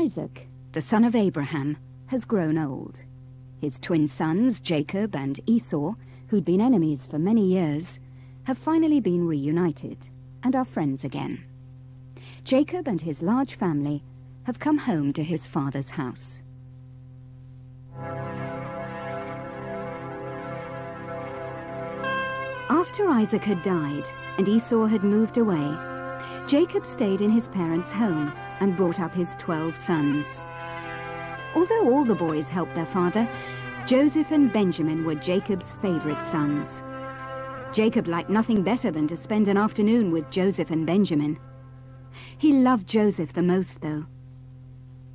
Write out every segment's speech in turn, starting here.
Isaac, the son of Abraham, has grown old. His twin sons, Jacob and Esau, who'd been enemies for many years, have finally been reunited and are friends again. Jacob and his large family have come home to his father's house. After Isaac had died and Esau had moved away, Jacob stayed in his parents' home and brought up his 12 sons. Although all the boys helped their father, Joseph and Benjamin were Jacob's favorite sons. Jacob liked nothing better than to spend an afternoon with Joseph and Benjamin. He loved Joseph the most, though.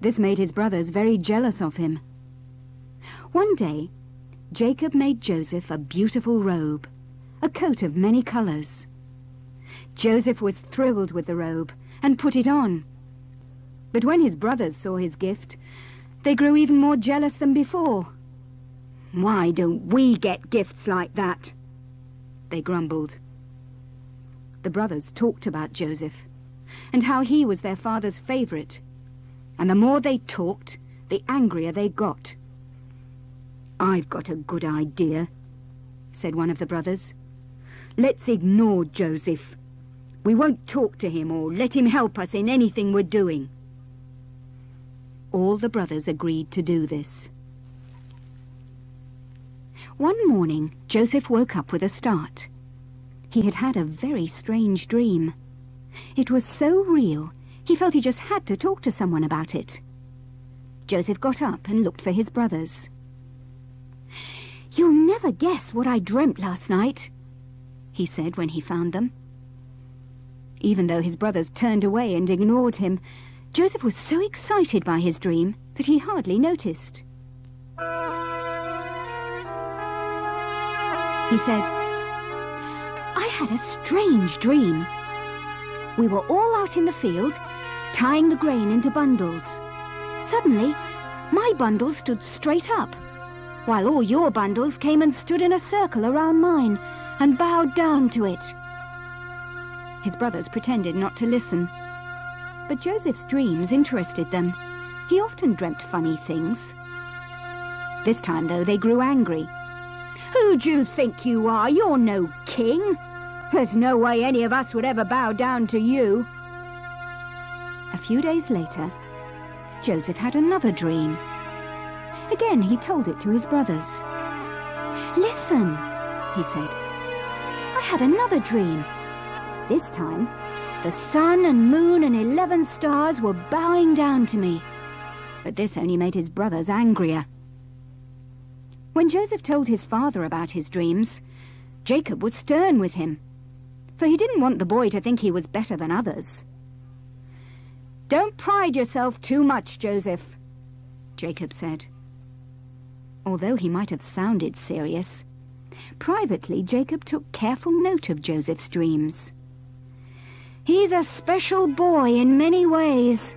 This made his brothers very jealous of him. One day, Jacob made Joseph a beautiful robe, a coat of many colors. Joseph was thrilled with the robe and put it on. But when his brothers saw his gift, they grew even more jealous than before. "Why don't we get gifts like that?" they grumbled. The brothers talked about Joseph and how he was their father's favorite. And the more they talked, the angrier they got. "I've got a good idea," said one of the brothers. "Let's ignore Joseph. We won't talk to him or let him help us in anything we're doing." All the brothers agreed to do this. One morning, Joseph woke up with a start. He had had a very strange dream. It was so real, he felt he just had to talk to someone about it. Joseph got up and looked for his brothers. "You'll never guess what I dreamt last night," he said when he found them. Even though his brothers turned away and ignored him, Joseph was so excited by his dream that he hardly noticed. He said, "I had a strange dream. We were all out in the field, tying the grain into bundles. Suddenly, my bundle stood straight up, while all your bundles came and stood in a circle around mine and bowed down to it." His brothers pretended not to listen. But Joseph's dreams interested them. He often dreamt funny things. This time, though, they grew angry. "Who do you think you are? You're no king. There's no way any of us would ever bow down to you." A few days later, Joseph had another dream. Again, he told it to his brothers. "Listen," he said. "I had another dream. This time, the sun and moon and 11 stars were bowing down to me." But this only made his brothers angrier. When Joseph told his father about his dreams, Jacob was stern with him, for he didn't want the boy to think he was better than others. "Don't pride yourself too much, Joseph," Jacob said. Although he might have sounded serious, privately Jacob took careful note of Joseph's dreams. "He's a special boy in many ways.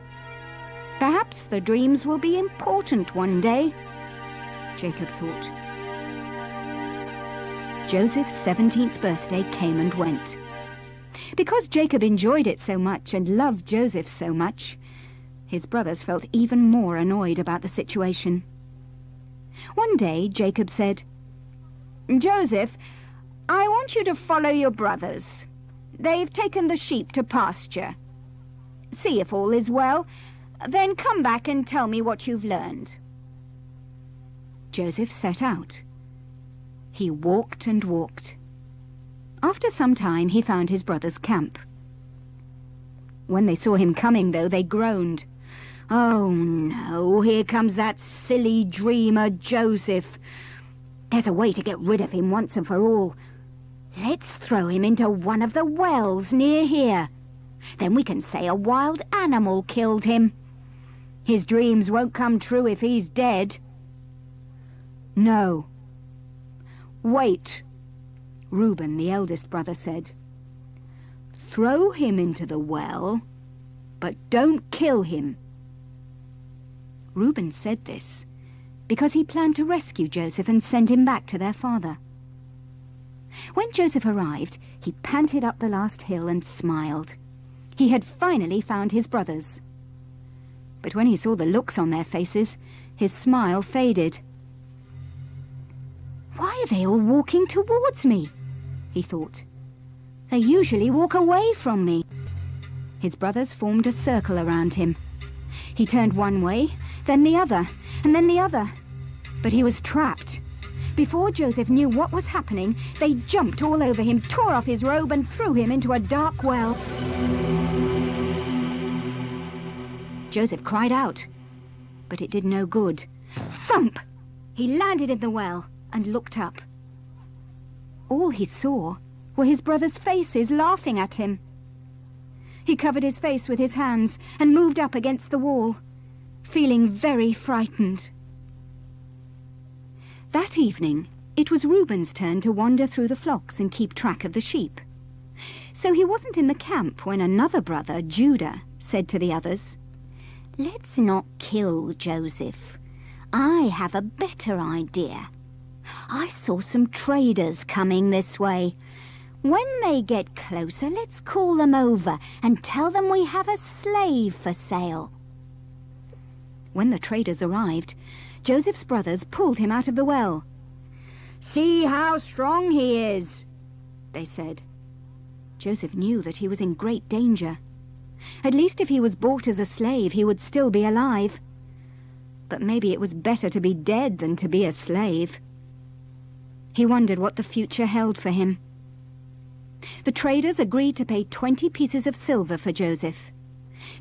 Perhaps the dreams will be important one day," Jacob thought. Joseph's 17th birthday came and went. Because Jacob enjoyed it so much and loved Joseph so much, his brothers felt even more annoyed about the situation. One day, Jacob said, "Joseph, I want you to follow your brothers. They've taken the sheep to pasture. See if all is well, then come back and tell me what you've learned." Joseph set out. He walked and walked. After some time, he found his brother's camp. When they saw him coming, though, they groaned. "Oh, no, here comes that silly dreamer Joseph. There's a way to get rid of him once and for all. Let's throw him into one of the wells near here. Then we can say a wild animal killed him. His dreams won't come true if he's dead." "No. Wait," Reuben, the eldest brother, said. "Throw him into the well, but don't kill him." Reuben said this because he planned to rescue Joseph and send him back to their father. When Joseph arrived, he panted up the last hill and smiled. He had finally found his brothers. But when he saw the looks on their faces, his smile faded. "Why are they all walking towards me?" he thought. "They usually walk away from me." His brothers formed a circle around him. He turned one way, then the other, and then the other. But he was trapped. Before Joseph knew what was happening, they jumped all over him, tore off his robe, and threw him into a dark well. Joseph cried out, but it did no good. Thump! He landed in the well and looked up. All he saw were his brothers' faces laughing at him. He covered his face with his hands and moved up against the wall, feeling very frightened. That evening, it was Reuben's turn to wander through the flocks and keep track of the sheep. So he wasn't in the camp when another brother, Judah, said to the others, "Let's not kill Joseph. I have a better idea. I saw some traders coming this way. When they get closer, let's call them over and tell them we have a slave for sale." When the traders arrived, Joseph's brothers pulled him out of the well. "See how strong he is," they said. Joseph knew that he was in great danger. At least if he was bought as a slave, he would still be alive. But maybe it was better to be dead than to be a slave. He wondered what the future held for him. The traders agreed to pay 20 pieces of silver for Joseph.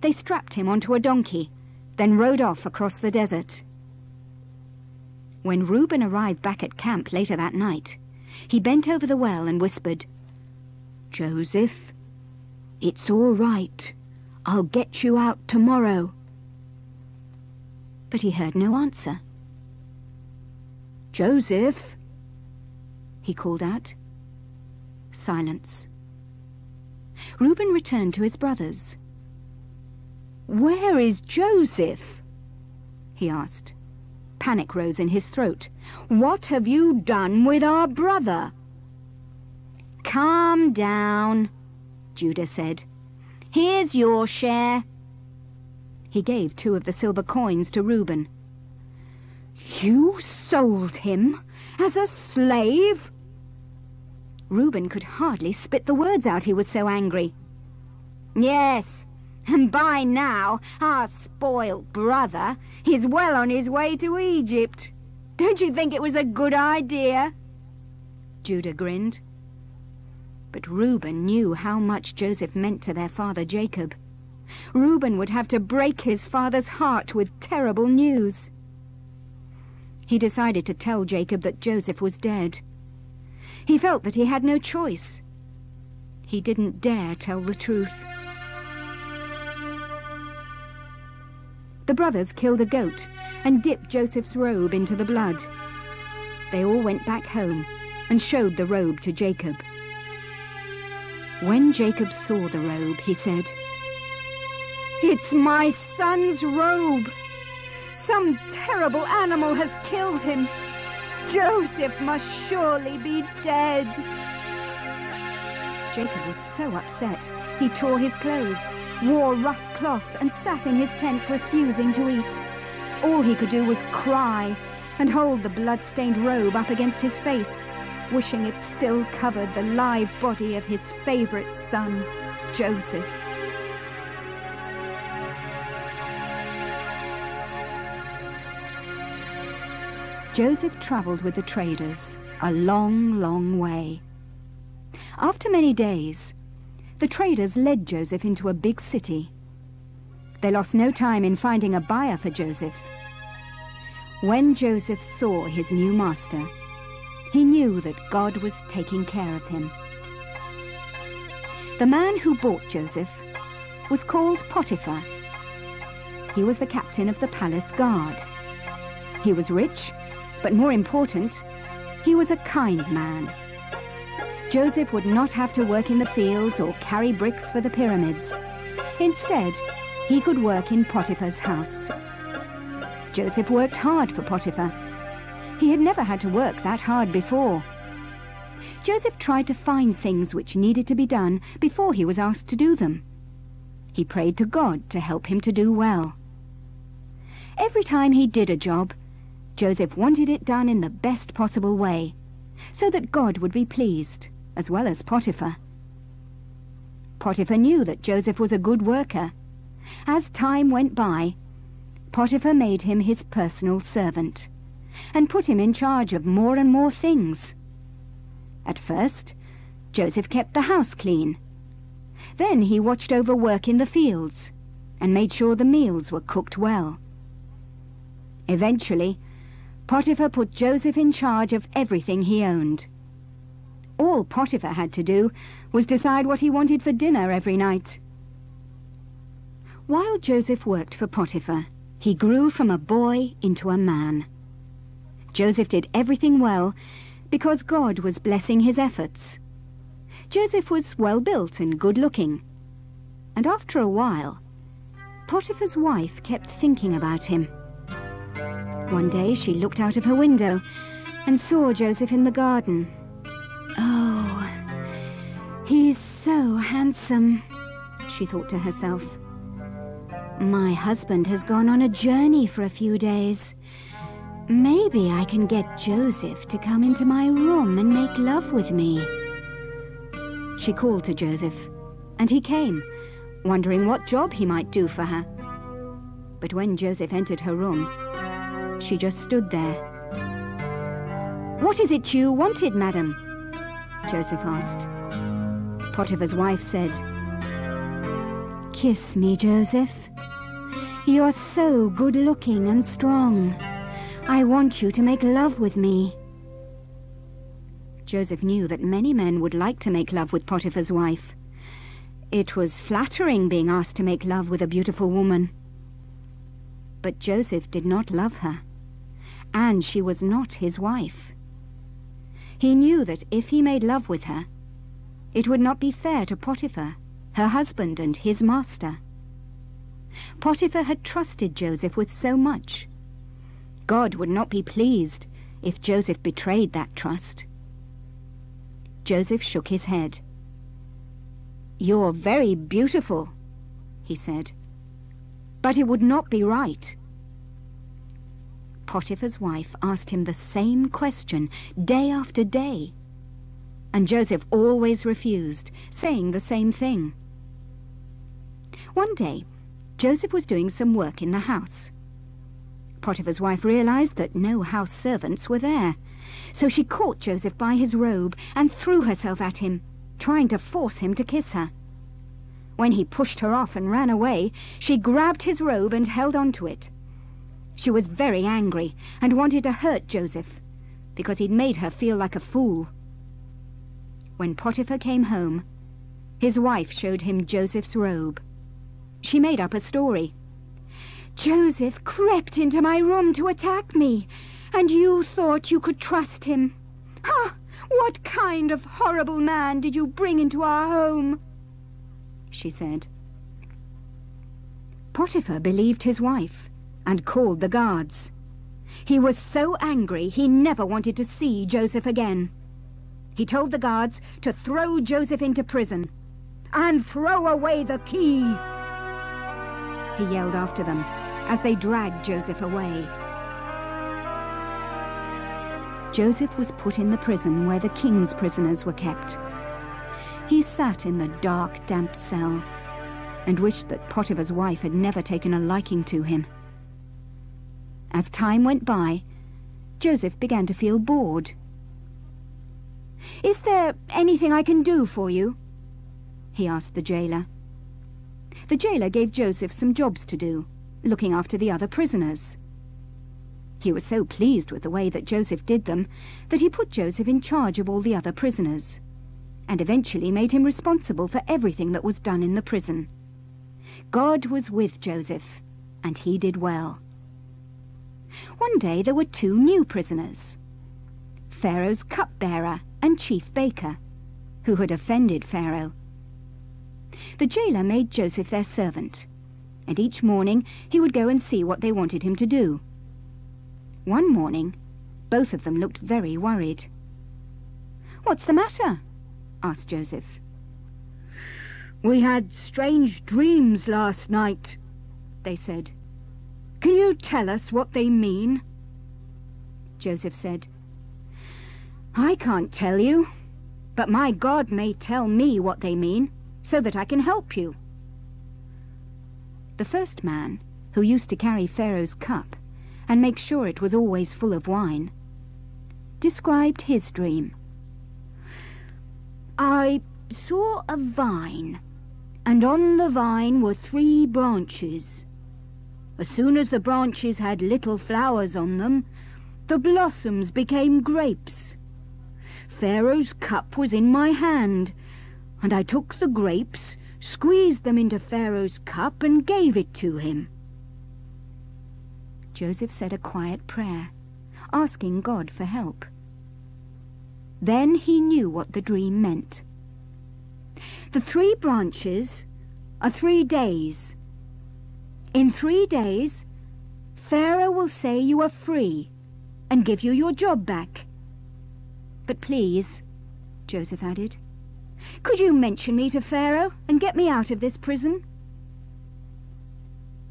They strapped him onto a donkey, then rode off across the desert. When Reuben arrived back at camp later that night, he bent over the well and whispered, "Joseph, it's all right. I'll get you out tomorrow." But he heard no answer. "Joseph," he called out. Silence. Reuben returned to his brothers. "Where is Joseph?" he asked. Panic rose in his throat. "What have you done with our brother?" "Calm down," Judah said. "Here's your share." He gave 2 of the silver coins to Reuben. "You sold him as a slave?" Reuben could hardly spit the words out, he was so angry. "Yes, and by now our spoilt brother is well on his way to Egypt. Don't you think it was a good idea?" Judah grinned. But Reuben knew how much Joseph meant to their father Jacob. Reuben would have to break his father's heart with terrible news. He decided to tell Jacob that Joseph was dead. He felt that he had no choice. He didn't dare tell the truth. The brothers killed a goat and dipped Joseph's robe into the blood. They all went back home and showed the robe to Jacob. When Jacob saw the robe, he said, "It's my son's robe. Some terrible animal has killed him. Joseph must surely be dead." Jacob was so upset, he tore his clothes, wore rough cloth, and sat in his tent refusing to eat. All he could do was cry and hold the blood-stained robe up against his face, wishing it still covered the live body of his favorite son, Joseph. Joseph traveled with the traders a long, long way. After many days, the traders led Joseph into a big city. They lost no time in finding a buyer for Joseph. When Joseph saw his new master, he knew that God was taking care of him. The man who bought Joseph was called Potiphar. He was the captain of the palace guard. He was rich, but more important, he was a kind man. Joseph would not have to work in the fields or carry bricks for the pyramids. Instead, he could work in Potiphar's house. Joseph worked hard for Potiphar. He had never had to work that hard before. Joseph tried to find things which needed to be done before he was asked to do them. He prayed to God to help him to do well. Every time he did a job, Joseph wanted it done in the best possible way, so that God would be pleased, as well as Potiphar. Potiphar knew that Joseph was a good worker. As time went by, Potiphar made him his personal servant, and put him in charge of more and more things. At first, Joseph kept the house clean. Then he watched over work in the fields, and made sure the meals were cooked well. Eventually, Potiphar put Joseph in charge of everything he owned. All Potiphar had to do was decide what he wanted for dinner every night. While Joseph worked for Potiphar, he grew from a boy into a man. Joseph did everything well because God was blessing his efforts. Joseph was well-built and good-looking, and after a while, Potiphar's wife kept thinking about him. One day she looked out of her window and saw Joseph in the garden. "Oh, he's so handsome," she thought to herself. "My husband has gone on a journey for a few days. Maybe I can get Joseph to come into my room and make love with me." She called to Joseph, and he came, wondering what job he might do for her. But when Joseph entered her room, she just stood there. "What is it you wanted, madam?" Joseph asked. Potiphar's wife said, "Kiss me, Joseph. You're so good-looking and strong. I want you to make love with me." Joseph knew that many men would like to make love with Potiphar's wife. It was flattering being asked to make love with a beautiful woman. But Joseph did not love her, and she was not his wife. He knew that if he made love with her, it would not be fair to Potiphar, her husband and his master. Potiphar had trusted Joseph with so much. God would not be pleased if Joseph betrayed that trust. Joseph shook his head. "You're very beautiful," he said, "but it would not be right." Potiphar's wife asked him the same question day after day, and Joseph always refused, saying the same thing. One day, Joseph was doing some work in the house. Potiphar's wife realized that no house servants were there, so she caught Joseph by his robe and threw herself at him, trying to force him to kiss her. When he pushed her off and ran away, she grabbed his robe and held on to it. She was very angry and wanted to hurt Joseph, because he'd made her feel like a fool. When Potiphar came home, his wife showed him Joseph's robe. She made up a story. "Joseph crept into my room to attack me, and you thought you could trust him. Ha! What kind of horrible man did you bring into our home?" she said. Potiphar believed his wife and called the guards. He was so angry he never wanted to see Joseph again. He told the guards to throw Joseph into prison and throw away the key. He yelled after them as they dragged Joseph away. Joseph was put in the prison where the king's prisoners were kept. He sat in the dark, damp cell and wished that Potiphar's wife had never taken a liking to him. As time went by, Joseph began to feel bored. "Is there anything I can do for you?" he asked the jailer. The jailer gave Joseph some jobs to do, looking after the other prisoners. He was so pleased with the way that Joseph did them that he put Joseph in charge of all the other prisoners, and eventually made him responsible for everything that was done in the prison. God was with Joseph, and he did well. One day there were 2 new prisoners, Pharaoh's cupbearer and chief baker, who had offended Pharaoh. The jailer made Joseph their servant, and each morning he would go and see what they wanted him to do. One morning, both of them looked very worried. "What's the matter?" asked Joseph. "We had strange dreams last night," they said. "Can you you tell us what they mean?" Joseph said, "I can't tell you, but my God may tell me what they mean, so that I can help you." The first man, who used to carry Pharaoh's cup and make sure it was always full of wine, described his dream. "I saw a vine, and on the vine were 3 branches. As soon as the branches had little flowers on them, the blossoms became grapes. Pharaoh's cup was in my hand, and I took the grapes, squeezed them into Pharaoh's cup, and gave it to him." Joseph said a quiet prayer, asking God for help. Then he knew what the dream meant. The 3 branches are 3 days. In 3 days, Pharaoh will say you are free and give you your job back. "But please," Joseph added, "could you mention me to Pharaoh and get me out of this prison?"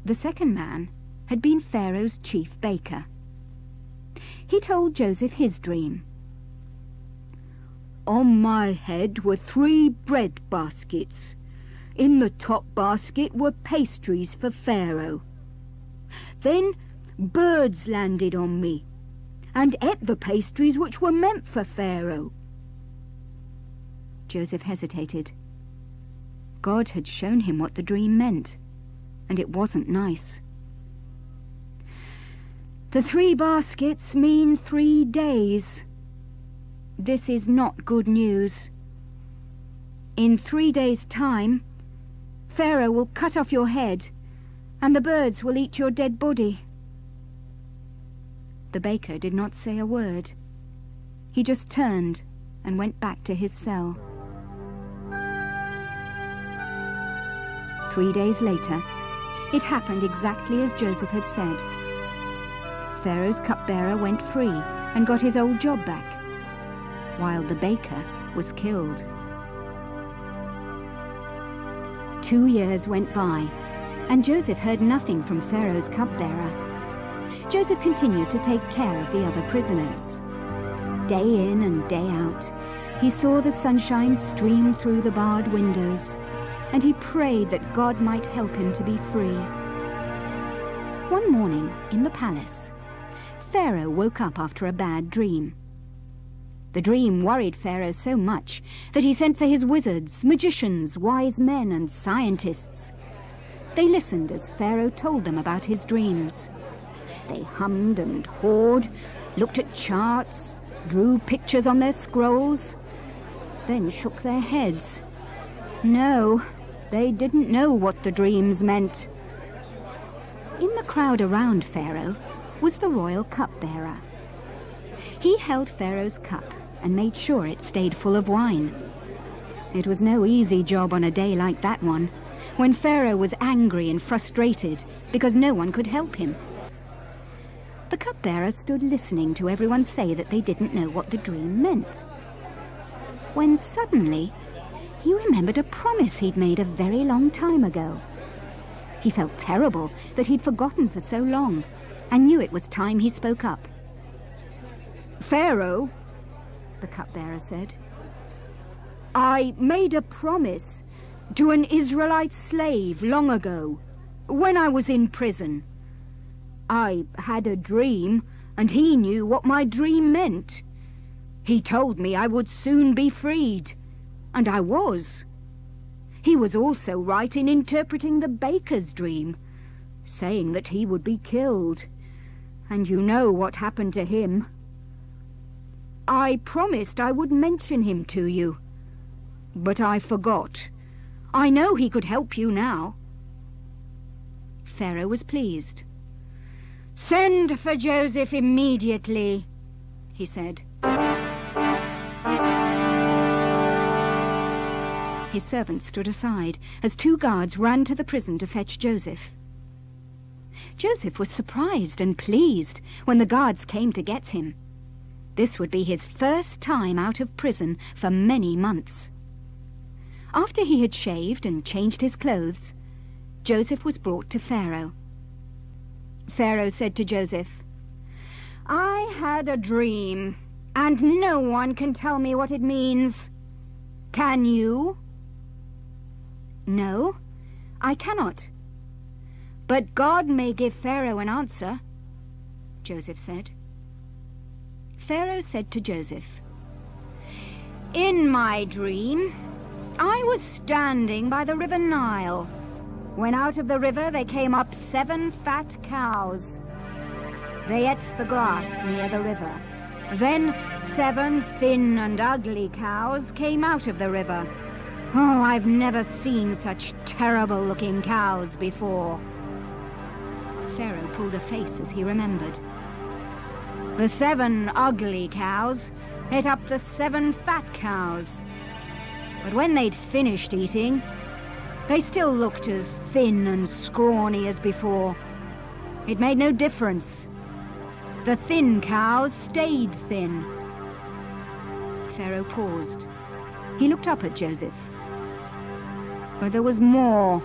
The second man had been Pharaoh's chief baker. He told Joseph his dream. "On my head were 3 bread baskets. In the top basket were pastries for Pharaoh. Then birds landed on me and ate the pastries which were meant for Pharaoh." Joseph hesitated. God had shown him what the dream meant, and it wasn't nice. "The 3 baskets mean 3 days. This is not good news. In 3 days' time, Pharaoh will cut off your head, and the birds will eat your dead body." The baker did not say a word. He just turned and went back to his cell. 3 days later, it happened exactly as Joseph had said. Pharaoh's cupbearer went free and got his old job back, while the baker was killed. 2 years went by, and Joseph heard nothing from Pharaoh's cupbearer. Joseph continued to take care of the other prisoners. Day in and day out, he saw the sunshine stream through the barred windows, and he prayed that God might help him to be free. One morning, in the palace, Pharaoh woke up after a bad dream. The dream worried Pharaoh so much that he sent for his wizards, magicians, wise men, and scientists. They listened as Pharaoh told them about his dreams. They hummed and hawed, looked at charts, drew pictures on their scrolls, then shook their heads. No, they didn't know what the dreams meant. In the crowd around Pharaoh was the royal cupbearer. He held Pharaoh's cup and made sure it stayed full of wine. It was no easy job on a day like that one, when Pharaoh was angry and frustrated because no one could help him. The cupbearer stood listening to everyone say that they didn't know what the dream meant, when suddenly he remembered a promise he'd made a very long time ago. He felt terrible that he'd forgotten for so long, and knew it was time he spoke up. "Pharaoh," the cupbearer said, "I made a promise to an Israelite slave long ago, when I was in prison. I had a dream, and he knew what my dream meant. He told me I would soon be freed, and I was. He was also right in interpreting the baker's dream, saying that he would be killed, and you know what happened to him. I promised I would mention him to you, but I forgot. I know he could help you now." Pharaoh was pleased. "Send for Joseph immediately," he said. His servants stood aside as 2 guards ran to the prison to fetch Joseph. Joseph was surprised and pleased when the guards came to get him. This would be his first time out of prison for many months. After he had shaved and changed his clothes, Joseph was brought to Pharaoh. Pharaoh said to Joseph. "I had a dream, and no one can tell me what it means. Can you?" "No, I cannot." "But God may give Pharaoh an answer," Joseph said. Pharaoh said to Joseph, "In my dream, I was standing by the river Nile, when out of the river there came up 7 fat cows. They ate the grass near the river. Then 7 thin and ugly cows came out of the river. Oh, I've never seen such terrible-looking cows before." Pharaoh pulled a face as he remembered. The 7 ugly cows ate up the 7 fat cows. But when they'd finished eating, they still looked as thin and scrawny as before. It made no difference. The thin cows stayed thin. Pharaoh paused. He looked up at Joseph. But there was more.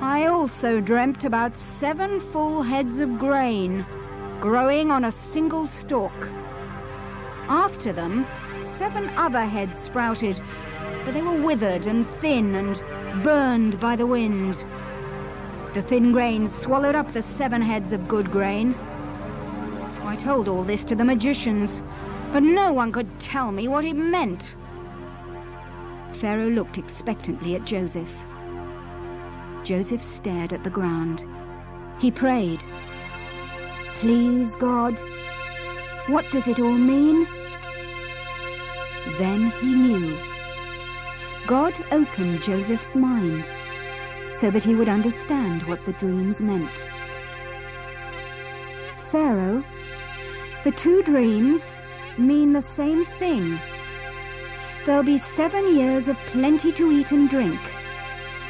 I also dreamt about 7 full heads of grain growing on a single stalk. After them, 7 other heads sprouted, but they were withered and thin and burned by the wind. The thin grain swallowed up the 7 heads of good grain. I told all this to the magicians, but no one could tell me what it meant." Pharaoh looked expectantly at Joseph. Joseph stared at the ground. He prayed, "Please, God, what does it all mean?" Then he knew. God opened Joseph's mind so that he would understand what the dreams meant. "Pharaoh, the 2 dreams mean the same thing. There'll be 7 years of plenty to eat and drink.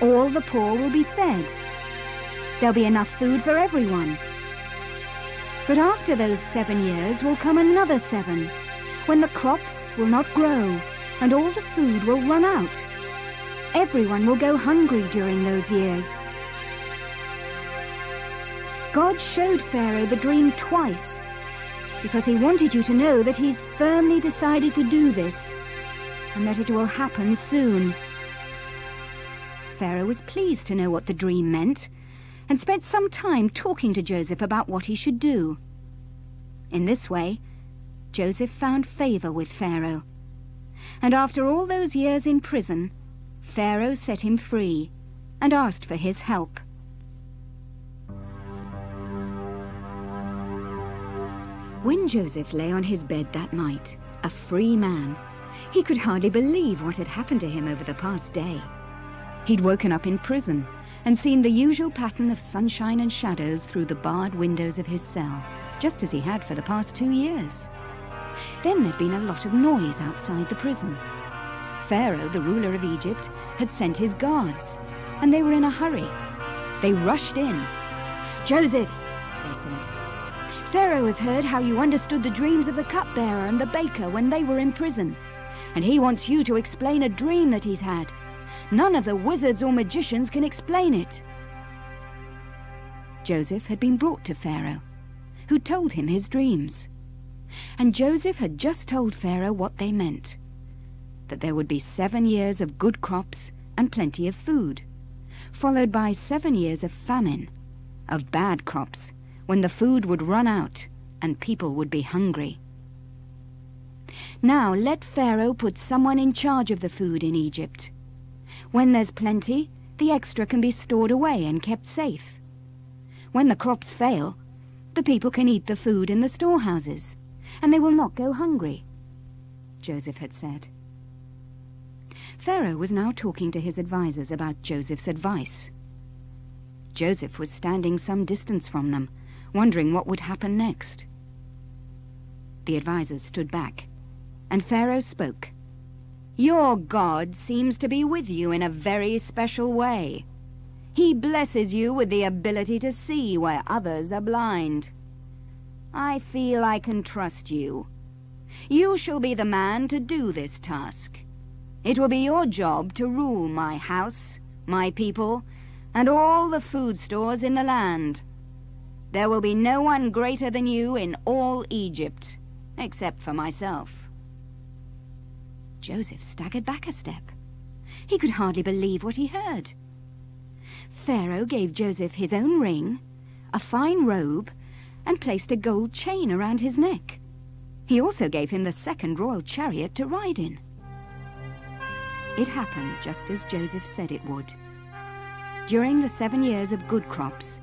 All the poor will be fed. There'll be enough food for everyone. But after those 7 years will come another 7, when the crops will not grow and all the food will run out. Everyone will go hungry during those years." God showed Pharaoh the dream twice because he wanted you to know that he's firmly decided to do this and that it will happen soon. Pharaoh was pleased to know what the dream meant and spent some time talking to Joseph about what he should do. In this way, Joseph found favor with Pharaoh. And after all those years in prison, Pharaoh set him free and asked for his help. When Joseph lay on his bed that night, a free man, he could hardly believe what had happened to him over the past day. He'd woken up in prison and seen the usual pattern of sunshine and shadows through the barred windows of his cell, just as he had for the past 2 years. Then there'd been a lot of noise outside the prison. Pharaoh, the ruler of Egypt, had sent his guards, and they were in a hurry. They rushed in. "Joseph," they said, "Pharaoh has heard how you understood the dreams of the cupbearer and the baker when they were in prison, and he wants you to explain a dream that he's had. None of the wizards or magicians can explain it." Joseph had been brought to Pharaoh, who told him his dreams. And Joseph had just told Pharaoh what they meant, that there would be 7 years of good crops and plenty of food, followed by 7 years of famine, of bad crops, when the food would run out and people would be hungry. "Now let Pharaoh put someone in charge of the food in Egypt. When there's plenty, the extra can be stored away and kept safe. When the crops fail, the people can eat the food in the storehouses, and they will not go hungry," Joseph had said. Pharaoh was now talking to his advisors about Joseph's advice. Joseph was standing some distance from them, wondering what would happen next. The advisors stood back, and Pharaoh spoke. "Your God seems to be with you in a very special way. He blesses you with the ability to see where others are blind. I feel I can trust you. You shall be the man to do this task. It will be your job to rule my house, my people, and all the food stores in the land. There will be no one greater than you in all Egypt, except for myself." Joseph staggered back a step. He could hardly believe what he heard. Pharaoh gave Joseph his own ring, a fine robe, and placed a gold chain around his neck. He also gave him the second royal chariot to ride in. It happened just as Joseph said it would. During the 7 years of good crops,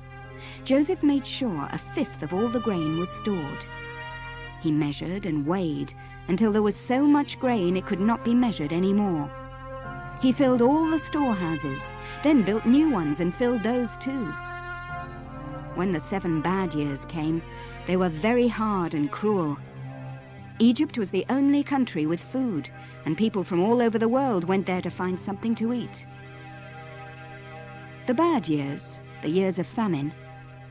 Joseph made sure a fifth of all the grain was stored. He measured and weighed until there was so much grain it could not be measured any more. He filled all the storehouses, then built new ones and filled those too. When the 7 bad years came, they were very hard and cruel. Egypt was the only country with food, and people from all over the world went there to find something to eat. The bad years, the years of famine,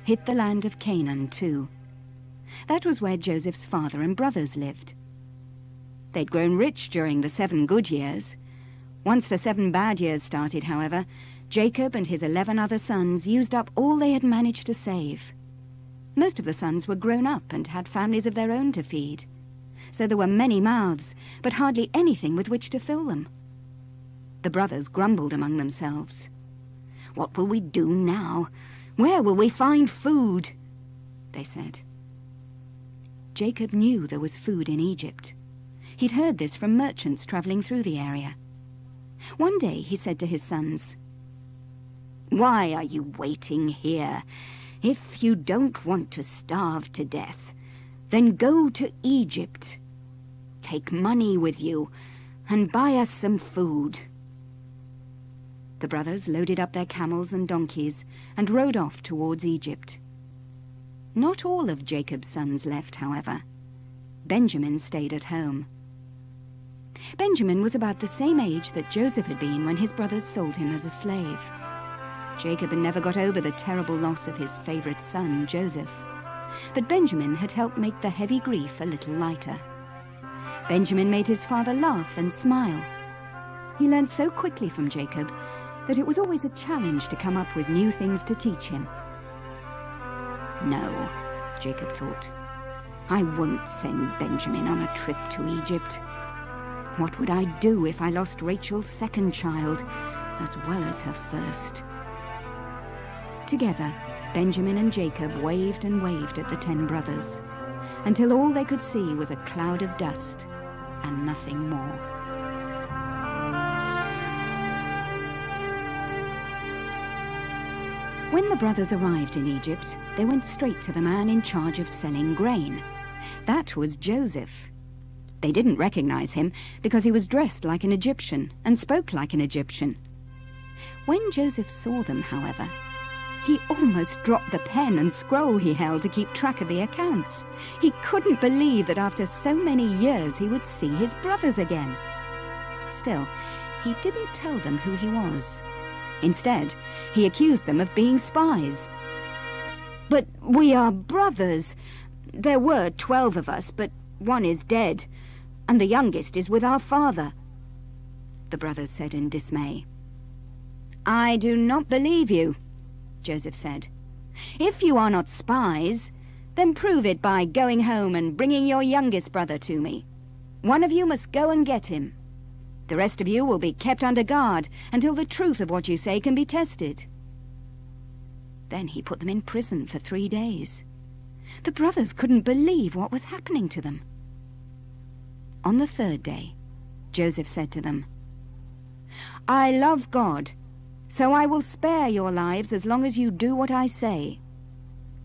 hit the land of Canaan too. That was where Joseph's father and brothers lived. They'd grown rich during the 7 good years. Once the 7 bad years started, however, Jacob and his 11 other sons used up all they had managed to save. Most of the sons were grown up and had families of their own to feed. So there were many mouths, but hardly anything with which to fill them. The brothers grumbled among themselves. "What will we do now? Where will we find food?" they said. Jacob knew there was food in Egypt. He'd heard this from merchants traveling through the area. One day he said to his sons, "Why are you waiting here? If you don't want to starve to death, then go to Egypt. Take money with you and buy us some food." The brothers loaded up their camels and donkeys and rode off towards Egypt. Not all of Jacob's sons left, however. Benjamin stayed at home. Benjamin was about the same age that Joseph had been when his brothers sold him as a slave. Jacob had never got over the terrible loss of his favorite son, Joseph. But Benjamin had helped make the heavy grief a little lighter. Benjamin made his father laugh and smile. He learned so quickly from Jacob that it was always a challenge to come up with new things to teach him. "No," Jacob thought, "I won't send Benjamin on a trip to Egypt. What would I do if I lost Rachel's second child, as well as her first?" Together, Benjamin and Jacob waved and waved at the 10 brothers, until all they could see was a cloud of dust and nothing more. When the brothers arrived in Egypt, they went straight to the man in charge of selling grain. That was Joseph. They didn't recognize him because he was dressed like an Egyptian and spoke like an Egyptian. When Joseph saw them, however, he almost dropped the pen and scroll he held to keep track of the accounts. He couldn't believe that after so many years he would see his brothers again. Still, he didn't tell them who he was. Instead, he accused them of being spies. "But we are brothers. There were 12 of us, but one is dead, and the youngest is with our father," the brothers said in dismay. "I do not believe you," Joseph said. "If you are not spies, then prove it by going home and bringing your youngest brother to me. One of you must go and get him. The rest of you will be kept under guard until the truth of what you say can be tested." Then he put them in prison for 3 days. The brothers couldn't believe what was happening to them. On the 3rd day, Joseph said to them, "I love God, so I will spare your lives as long as you do what I say.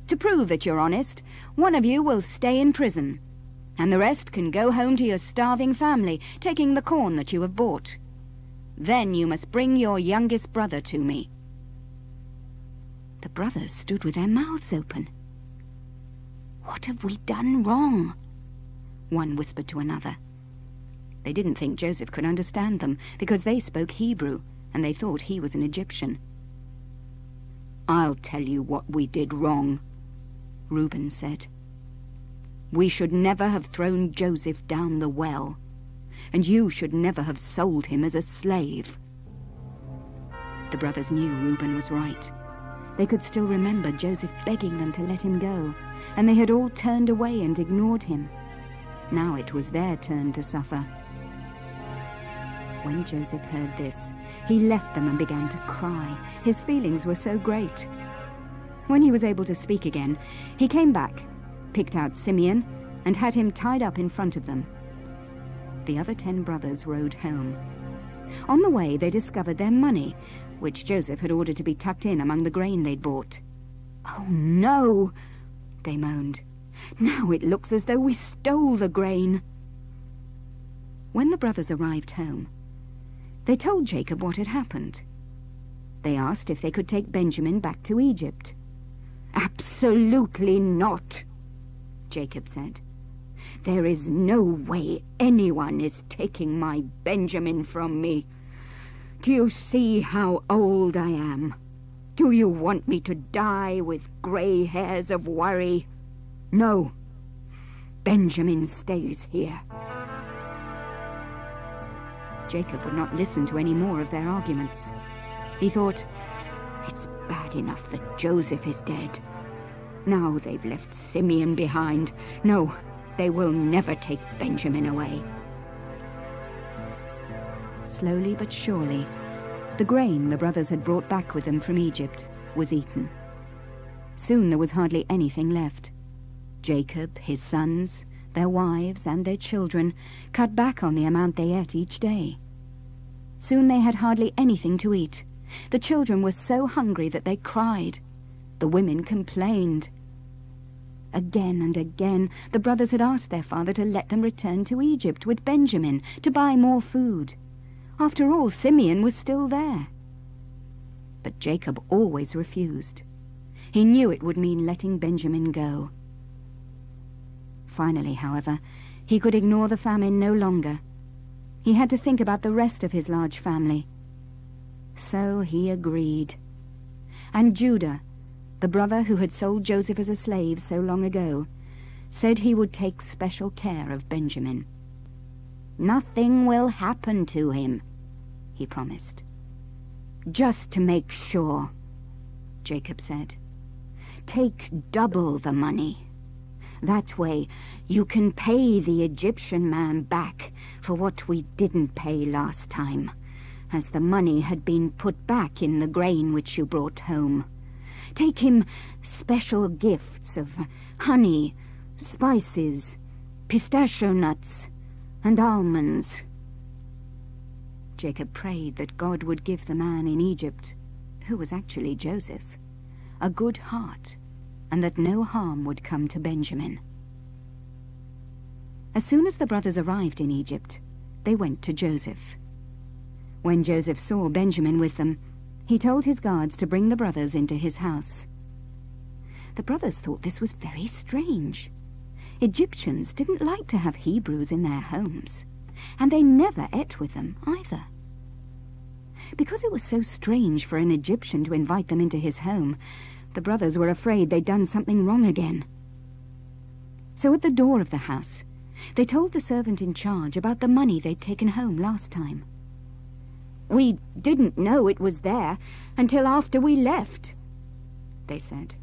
To prove that you're honest, one of you will stay in prison, and the rest can go home to your starving family, taking the corn that you have bought. Then you must bring your youngest brother to me." The brothers stood with their mouths open. "What have we done wrong?" one whispered to another. They didn't think Joseph could understand them because they spoke Hebrew and they thought he was an Egyptian. "I'll tell you what we did wrong," Reuben said. "We should never have thrown Joseph down the well, and you should never have sold him as a slave." The brothers knew Reuben was right. They could still remember Joseph begging them to let him go, and they had all turned away and ignored him. Now it was their turn to suffer. When Joseph heard this, he left them and began to cry. His feelings were so great. When he was able to speak again, he came back, picked out Simeon, and had him tied up in front of them. The other 10 brothers rode home. On the way, they discovered their money, which Joseph had ordered to be tucked in among the grain they'd bought. "Oh, no!" they moaned. "Now it looks as though we stole the grain." When the brothers arrived home, they told Jacob what had happened. They asked if they could take Benjamin back to Egypt. "Absolutely not," Jacob said. "There is no way anyone is taking my Benjamin from me. Do you see how old I am? Do you want me to die with grey hairs of worry? No. Benjamin stays here." Jacob would not listen to any more of their arguments. He thought, it's bad enough that Joseph is dead. Now they've left Simeon behind. No, they will never take Benjamin away. Slowly but surely, the grain the brothers had brought back with them from Egypt was eaten. Soon there was hardly anything left. Jacob, his sons, their wives, and their children cut back on the amount they ate each day. Soon they had hardly anything to eat. The children were so hungry that they cried. The women complained. Again and again, the brothers had asked their father to let them return to Egypt with Benjamin to buy more food. After all, Simeon was still there. But Jacob always refused. He knew it would mean letting Benjamin go. Finally, however, he could ignore the famine no longer. He had to think about the rest of his large family. So he agreed. And Judah, the brother who had sold Joseph as a slave so long ago, said he would take special care of Benjamin. "Nothing will happen to him," he promised. "Just to make sure," Jacob said, "take double the money. That way you can pay the Egyptian man back for what we didn't pay last time, as the money had been put back in the grain which you brought home. Take him special gifts of honey, spices, pistachio nuts, and almonds." Jacob prayed that God would give the man in Egypt, who was actually Joseph, a good heart, and that no harm would come to Benjamin. As soon as the brothers arrived in Egypt, they went to Joseph. When Joseph saw Benjamin with them, he told his guards to bring the brothers into his house. The brothers thought this was very strange. Egyptians didn't like to have Hebrews in their homes, and they never ate with them either. Because it was so strange for an Egyptian to invite them into his home, the brothers were afraid they'd done something wrong again. So at the door of the house, they told the servant in charge about the money they'd taken home last time. "We didn't know it was there until after we left," they said.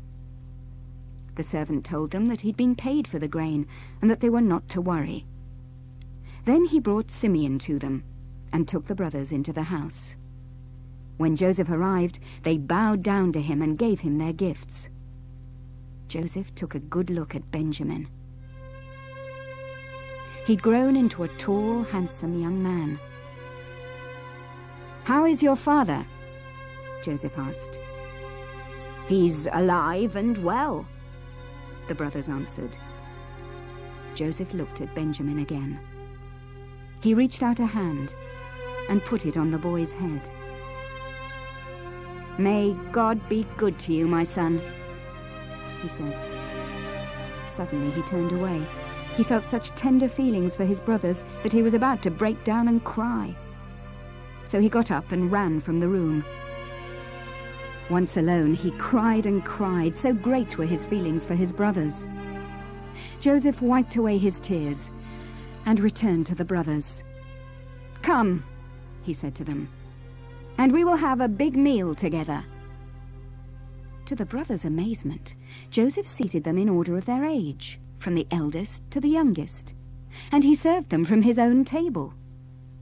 The servant told them that he'd been paid for the grain and that they were not to worry. Then he brought Simeon to them and took the brothers into the house. When Joseph arrived, they bowed down to him and gave him their gifts. Joseph took a good look at Benjamin. He'd grown into a tall, handsome young man. "How is your father?" Joseph asked. "He's alive and well," the brothers answered. Joseph looked at Benjamin again. He reached out a hand and put it on the boy's head. "May God be good to you, my son," he said. Suddenly he turned away. He felt such tender feelings for his brothers that he was about to break down and cry. So he got up and ran from the room. Once alone, he cried and cried, so great were his feelings for his brothers. Joseph wiped away his tears and returned to the brothers. "Come," he said to them, "and we will have a big meal together." To the brothers' amazement, Joseph seated them in order of their age, from the eldest to the youngest, and he served them from his own table.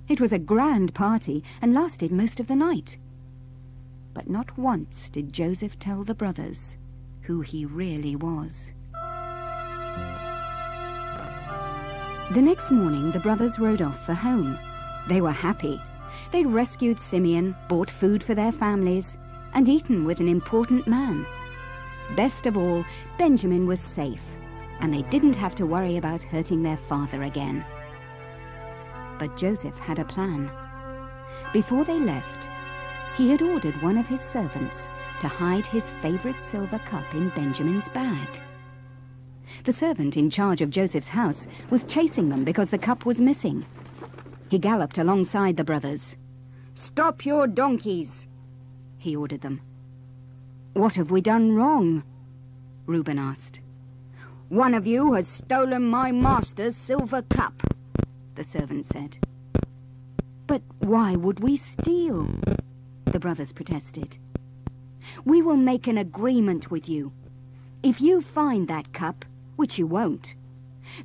It was a grand party and lasted most of the night. But not once did Joseph tell the brothers who he really was. The next morning, the brothers rode off for home. They were happy. They'd rescued Simeon, bought food for their families, and eaten with an important man. Best of all, Benjamin was safe, and they didn't have to worry about hurting their father again. But Joseph had a plan. Before they left, he had ordered one of his servants to hide his favorite silver cup in Benjamin's bag. The servant in charge of Joseph's house was chasing them because the cup was missing. He galloped alongside the brothers. "Stop your donkeys!" he ordered them. "What have we done wrong?" Reuben asked. "One of you has stolen my master's silver cup," the servant said. "But why would we steal?" the brothers protested. "We will make an agreement with you. If you find that cup, which you won't,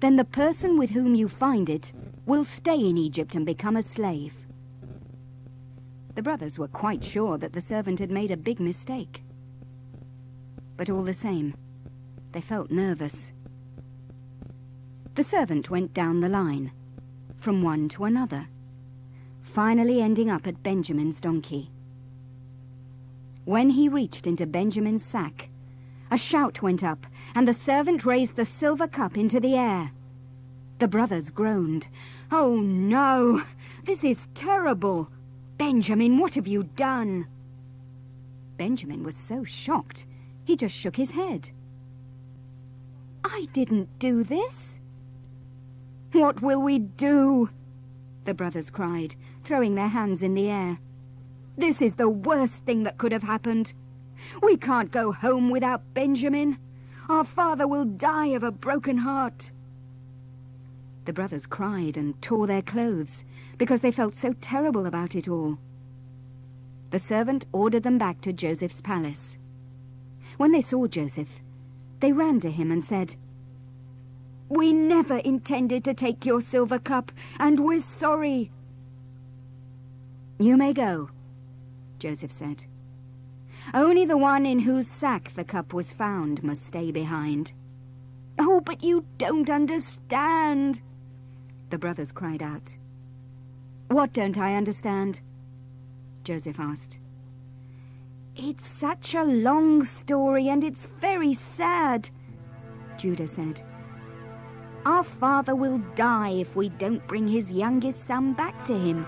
then the person with whom you find it will stay in Egypt and become a slave." The brothers were quite sure that the servant had made a big mistake. But all the same, they felt nervous. The servant went down the line, from one to another, finally ending up at Benjamin's donkey. When he reached into Benjamin's sack, a shout went up, and the servant raised the silver cup into the air. The brothers groaned. "Oh no, this is terrible! Benjamin, what have you done?" Benjamin was so shocked, he just shook his head. "I didn't do this." "What will we do?" the brothers cried, throwing their hands in the air. "This is the worst thing that could have happened. We can't go home without Benjamin. Our father will die of a broken heart." The brothers cried and tore their clothes because they felt so terrible about it all. The servant ordered them back to Joseph's palace. When they saw Joseph, they ran to him and said, "We never intended to take your silver cup, and we're sorry." "You may go," Joseph said. "Only the one in whose sack the cup was found must stay behind." "Oh, but you don't understand," the brothers cried out. "What don't I understand?" Joseph asked. "It's such a long story, and it's very sad," Judah said. "Our father will die if we don't bring his youngest son back to him.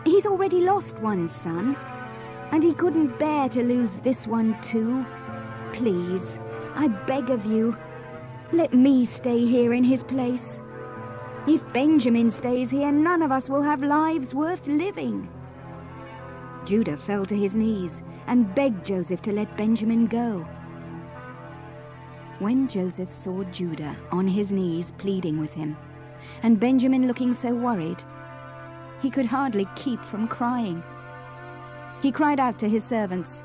He's already lost one son, and he couldn't bear to lose this one too. Please, I beg of you, let me stay here in his place. If Benjamin stays here, none of us will have lives worth living." Judah fell to his knees and begged Joseph to let Benjamin go. When Joseph saw Judah on his knees pleading with him, and Benjamin looking so worried, he could hardly keep from crying. He cried out to his servants,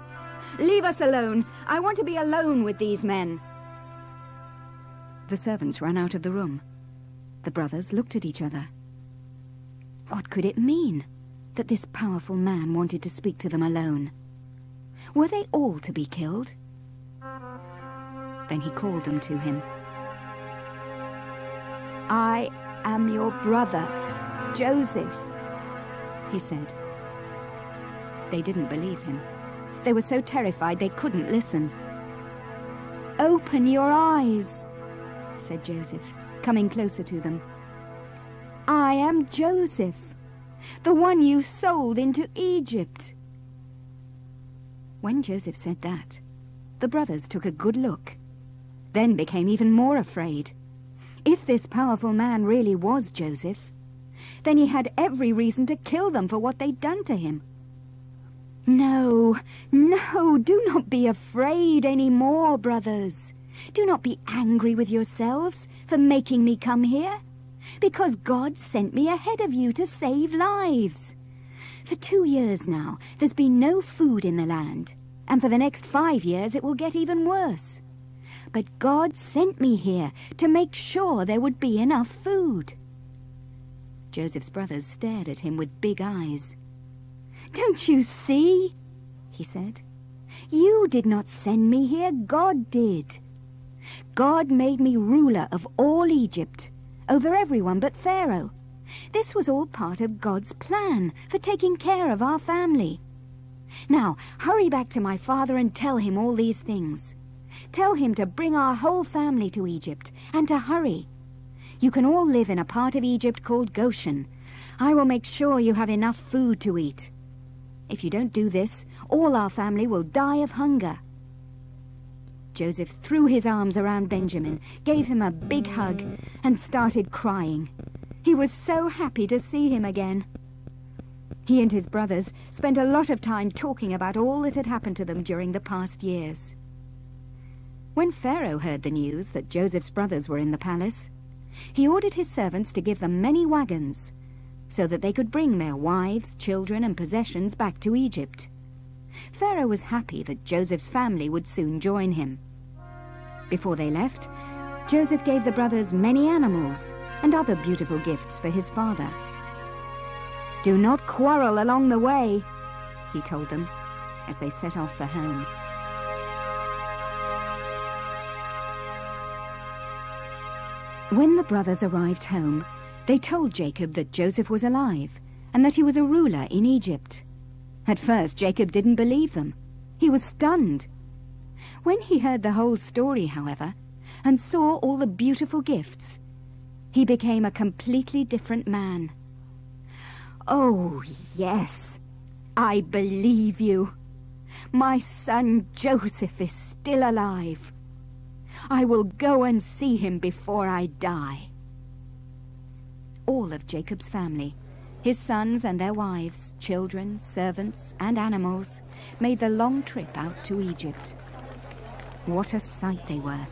"Leave us alone! I want to be alone with these men!" The servants ran out of the room. The brothers looked at each other. What could it mean that this powerful man wanted to speak to them alone? Were they all to be killed? Then he called them to him. "I am your brother, Joseph," he said. They didn't believe him. They were so terrified they couldn't listen. "Open your eyes," said Joseph, coming closer to them. "I am Joseph, the one you sold into Egypt." When Joseph said that, the brothers took a good look, then became even more afraid. If this powerful man really was Joseph, then he had every reason to kill them for what they'd done to him. "No, no, do not be afraid any more, brothers. Do not be angry with yourselves for making me come here, because God sent me ahead of you to save lives. For 2 years now, there's been no food in the land, and for the next 5 years it will get even worse. But God sent me here to make sure there would be enough food." Joseph's brothers stared at him with big eyes. "Don't you see?" he said. "You did not send me here, God did. God made me ruler of all Egypt, over everyone but Pharaoh. This was all part of God's plan for taking care of our family. Now, hurry back to my father and tell him all these things. Tell him to bring our whole family to Egypt, and to hurry. You can all live in a part of Egypt called Goshen. I will make sure you have enough food to eat. If you don't do this, all our family will die of hunger." Joseph threw his arms around Benjamin, gave him a big hug, and started crying. He was so happy to see him again. He and his brothers spent a lot of time talking about all that had happened to them during the past years. When Pharaoh heard the news that Joseph's brothers were in the palace, he ordered his servants to give them many wagons, so that they could bring their wives, children, and possessions back to Egypt. Pharaoh was happy that Joseph's family would soon join him. Before they left, Joseph gave the brothers many animals and other beautiful gifts for his father. "Do not quarrel along the way," he told them as they set off for home. When the brothers arrived home, they told Jacob that Joseph was alive and that he was a ruler in Egypt. At first, Jacob didn't believe them. He was stunned. When he heard the whole story, however, and saw all the beautiful gifts, he became a completely different man. "Oh, yes, I believe you. My son Joseph is still alive. I will go and see him before I die." All of Jacob's family, his sons and their wives, children, servants, and animals, made the long trip out to Egypt. What a sight they were,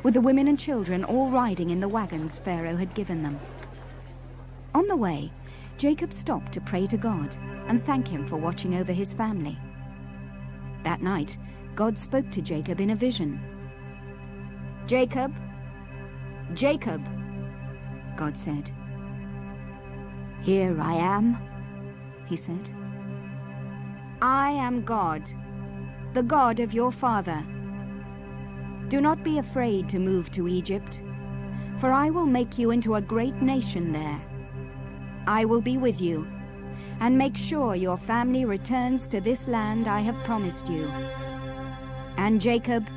with the women and children all riding in the wagons Pharaoh had given them. On the way, Jacob stopped to pray to God and thank him for watching over his family. That night, God spoke to Jacob in a vision. "Jacob, Jacob," God said. "Here I am," he said. "I am God, the God of your father. Do not be afraid to move to Egypt, for I will make you into a great nation there. I will be with you, and make sure your family returns to this land I have promised you. And Jacob,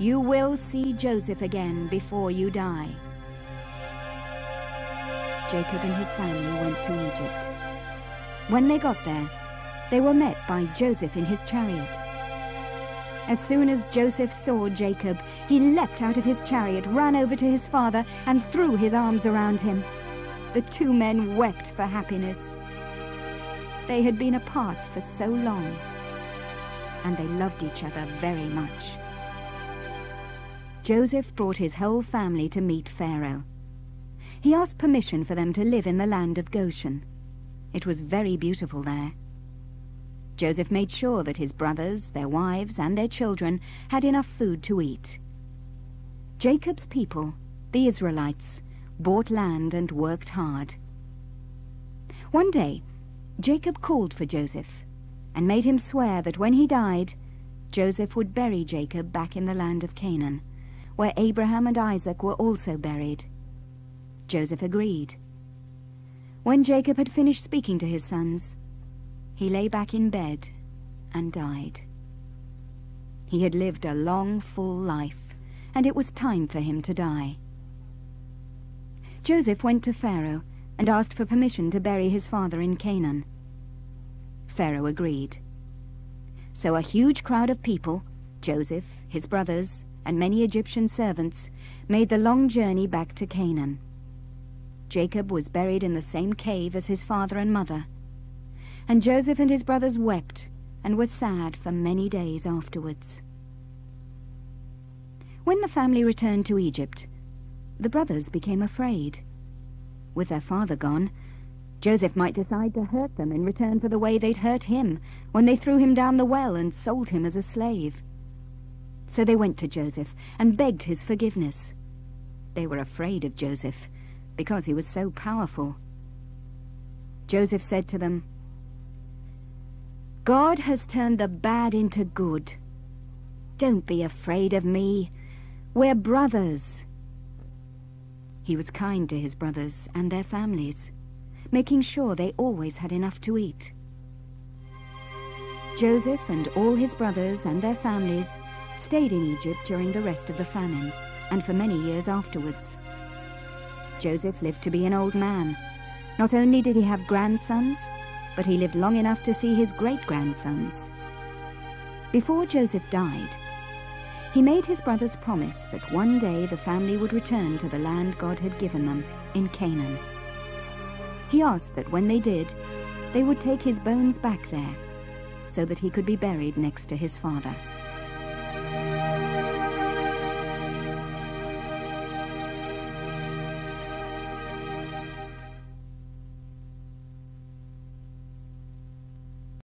you will see Joseph again before you die." Jacob and his family went to Egypt. When they got there, they were met by Joseph in his chariot. As soon as Joseph saw Jacob, he leapt out of his chariot, ran over to his father, and threw his arms around him. The two men wept for happiness. They had been apart for so long, and they loved each other very much. Joseph brought his whole family to meet Pharaoh. He asked permission for them to live in the land of Goshen. It was very beautiful there. Joseph made sure that his brothers, their wives, and their children had enough food to eat. Jacob's people, the Israelites, bought land and worked hard. One day, Jacob called for Joseph and made him swear that when he died, Joseph would bury Jacob back in the land of Canaan, where Abraham and Isaac were also buried. Joseph agreed. When Jacob had finished speaking to his sons, he lay back in bed and died. He had lived a long, full life, and it was time for him to die. Joseph went to Pharaoh and asked for permission to bury his father in Canaan. Pharaoh agreed. So a huge crowd of people, Joseph, his brothers, and many Egyptian servants, made the long journey back to Canaan. Jacob was buried in the same cave as his father and mother, and Joseph and his brothers wept and were sad for many days afterwards. When the family returned to Egypt, the brothers became afraid. With their father gone, Joseph might decide to hurt them in return for the way they'd hurt him when they threw him down the well and sold him as a slave. So they went to Joseph and begged his forgiveness. They were afraid of Joseph because he was so powerful. Joseph said to them, "God has turned the bad into good. Don't be afraid of me. We're brothers." He was kind to his brothers and their families, making sure they always had enough to eat. Joseph and all his brothers and their families stayed in Egypt during the rest of the famine, and for many years afterwards. Joseph lived to be an old man. Not only did he have grandsons, but he lived long enough to see his great-grandsons. Before Joseph died, he made his brothers promise that one day the family would return to the land God had given them in Canaan. He asked that when they did, they would take his bones back there, so that he could be buried next to his father.